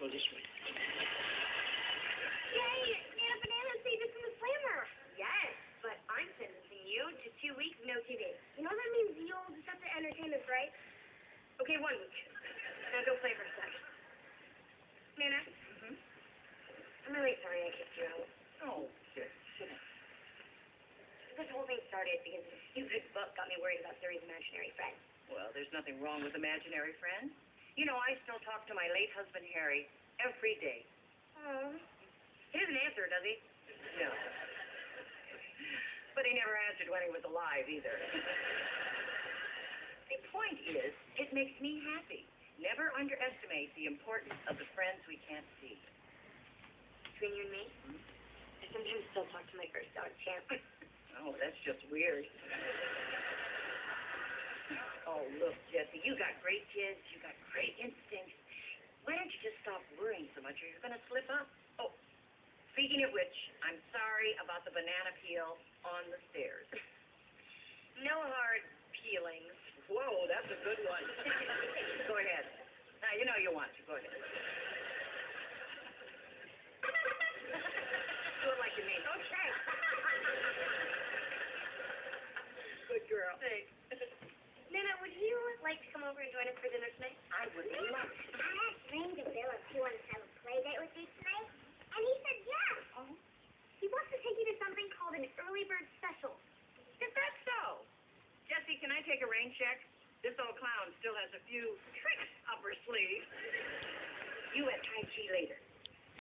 Go this way. Yay! Nana Banana saved us from the slammer. Yes, but I'm sentencing you to 2 weeks no TV. You know that means you'll just have to entertain us, right? Okay, 1 week. Now go play for a sec. Nana? I'm really sorry I kicked you out. Oh, yes. Sit down. This whole thing started because this stupid book got me worried about Suri's imaginary friend. Well, there's nothing wrong with imaginary friends. You know, I still talk to my late husband, Harry, every day. Oh. He doesn't answer, does he? No. But he never answered when he was alive, either. The point is, it makes me happy. Never underestimate the importance of the friends we can't see. Between you and me, I sometimes still talk to my first dog, Champ. Oh, that's just weird. Oh, look, Jesse, you got great kids. You got great instincts. Why don't you just stop worrying so much or you're going to slip up? Oh, speaking of which, I'm sorry about the banana peel on the stairs. No hard peelings. Whoa, that's a good one. Go ahead. Now, you know you want to. Go ahead. Do it like you mean. Okay. Good girl. Thanks. Nana, would you like to come over and join us for dinner tonight? I would love to. I asked Ranger Bill if he wanted to have a play date with you tonight, and he said yes. Oh. He wants to take you to something called an early bird special. Is that so? Jesse, can I take a rain check? This old clown still has a few tricks up her sleeve. You at Tai Chi later.